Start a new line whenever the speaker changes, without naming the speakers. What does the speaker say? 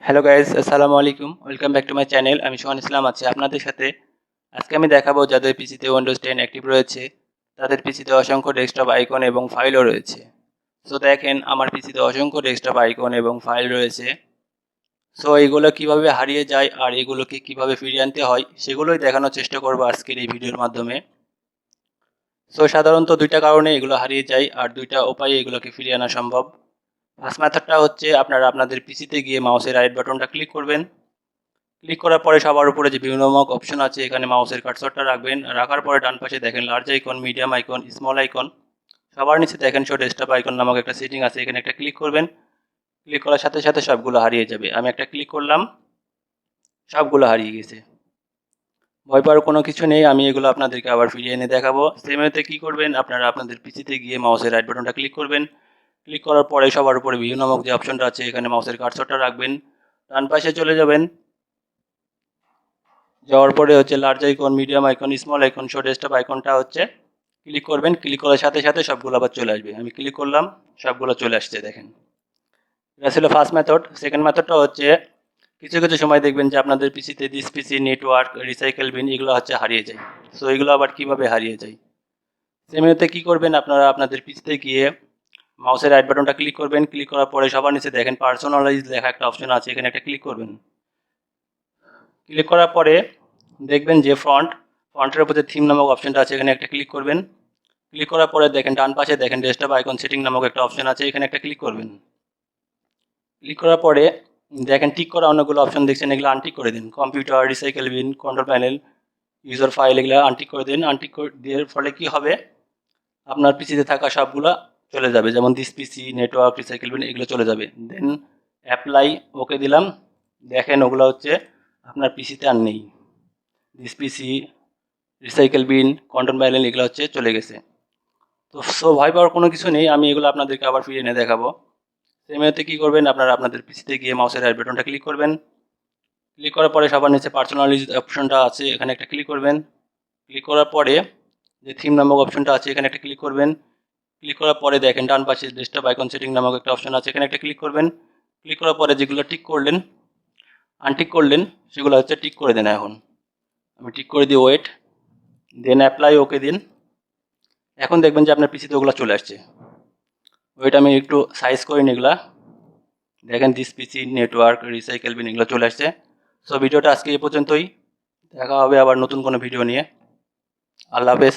Hello guys, আসসালামু আলাইকুম। Welcome back to my channel. আমি সোহান ইসলাম আছি আপনাদের সাথে। আজকে আমি দেখাবো যাদের পিসিতে উইন্ডোজ 10 অ্যাক্টিভ রয়েছে, তাদের পিসিতে অসংখ্য ডেস্কটপ আইকন এবং ফাইলও রয়েছে। সো দেখেন, আমার পিসিতে অসংখ্য ডেস্কটপ আইকন এবং ফাইল রয়েছে। সো এগুলো কিভাবে হারিয়ে যায় আর এগুলোকে কিভাবে ফিরিয়ে আনতে হয় সেগুলোই দেখানোর চেষ্টা করবো আজকের এই ভিডিওর মাধ্যমে। সো সাধারণত দুইটা কারণে এগুলো হারিয়ে যায় আর দুইটা উপায়ে এগুলোকে ফিরিয়ে আনা সম্ভব। ফার্স্ট মেথডটা হচ্ছে আপনারা আপনাদের পিসিতে গিয়ে মাউসের রাইট বাটনটা ক্লিক করবেন। ক্লিক করার পরে সবার উপরে যে বিভিন্ন নামক অপশন আছে, এখানে মাউসের কার্সরটা রাখবেন। রাখার পরে ডান পাশে দেখেন large icon, medium icon, small icon. সবার নিচে দেখেন শো ডেস্কটপ আইকন নামক একটা সেটিং আছে, এখানে একটা ক্লিক করবেন। ক্লিক করার সাথে সাথে সবগুলো হারিয়ে যাবে। আমি একটা ক্লিক করলাম, সবগুলো হারিয়ে গেছে। ভয় পাওয়ার কোনো কিছু নেই, আমি এগুলো আপনাদেরকে আবার ফিরিয়ে এনে দেখাবো। সেম ওয়েতে কী করবেন, আপনারা আপনাদের পিসিতে গিয়ে মাউসের রাইট বাটনটা ক্লিক করবেন। ক্লিক করার পরে সবার উপরে ভিউ নামক যে অপশনটা আছে, এখানে মাউসের কার্সরটা রাখবেন। ডান পাশে চলে যাবেন, যাওয়ার পরে হচ্ছে large icon, medium icon, small icon, show desktop আইকনটা হচ্ছে ক্লিক করবেন। ক্লিক করার সাথে সাথে সবগুলো আবার চলে আসবে। আমি ক্লিক করলাম, সবগুলো চলে আসছে দেখেন। এটা ছিল ফার্স্ট মেথড। সেকেন্ড মেথডটা হচ্ছে কিছু কিছু সময় দেখবেন যে আপনাদের পিসিতে this PC, network, recycle bin এগুলো হচ্ছে হারিয়ে যায়। সো এগুলো আবার কিভাবে হারিয়ে যায়, সেমনিতে কী করবেন, আপনারা আপনাদের পিসিতে গিয়ে মাউসের রাইট বাটনটা ক্লিক করবেন। ক্লিক করার পরে সবার নিচে দেখেন পার্সোনালাইজ লেখা একটা অপশন আছে, এখানে একটা ক্লিক করবেন। ক্লিক করার পরে দেখবেন যে ফন্টের উপর যে থিম নামক অপশনটা আছে, এখানে একটা ক্লিক করবেন। ক্লিক করার পরে দেখেন ডান পাশে দেখেন ডেস্কটপ আইকন সেটিং নামক একটা অপশন আছে, এখানে একটা ক্লিক করবেন। ক্লিক করার পরে দেখেন টিক করা অনেকগুলো অপশন দেখছেন, এগুলো আনটিক করে দিন। Computer, recycle bin, control panel, user file, এগুলো আনটিক করে দিন। আনটিক করে দেওয়ার ফলে কী হবে, আপনার পিসিতে থাকা সবগুলো চলে যাবে, যেমন this PC, network, recycle bin এগুলো চলে যাবে। দেন অ্যাপ্লাই ওকে দিলাম। দেখেন ওগুলো হচ্ছে আপনার পিসিতে আর নেই। This PC, recycle bin, control panel এগুলো হচ্ছে চলে গেছে। তো ভয় পাওয়ার কোনো কিছু নেই, আমি এগুলো আপনাদেরকে আবার ফিরিয়ে এনে দেখাবো। সেমতে কী করবেন, আপনারা আপনাদের পিসিতে গিয়ে মাউসের রাইট বাটনটা ক্লিক করবেন। ক্লিক করার পরে সবার নিচে পার্সোনালাইজ অপশনটা আছে, এখানে একটা ক্লিক করবেন। ক্লিক করার পরে যে থিম নামক অপশনটা আছে, এখানে একটা ক্লিক করবেন। ক্লিক করার পরে দেখেন ডান পাশে ডেস্কটপ আইকন সেটিং নামক একটা অপশন আছে, এখানে একটা ক্লিক করবেন। ক্লিক করার পরে যেগুলো টিক করলেন, আনটিক করলেন, সেগুলো হচ্ছে টিক করে দেন। এখন আমি টিক করে দিই, ওয়েট, দেন অ্যাপ্লাই ওকে দিন। এখন দেখবেন যে আপনার পিসিতে ওগুলো চলে আসছে। ওইটা আমি একটু সাইজ করে নিই এগুলা। দেখেন this PC, network, recycle bin এগুলো চলে আসছে। সো ভিডিওটা আজকে এই পর্যন্তই, দেখা হবে আবার নতুন কোনো ভিডিও নিয়ে। আল্লাহ হাফেজ।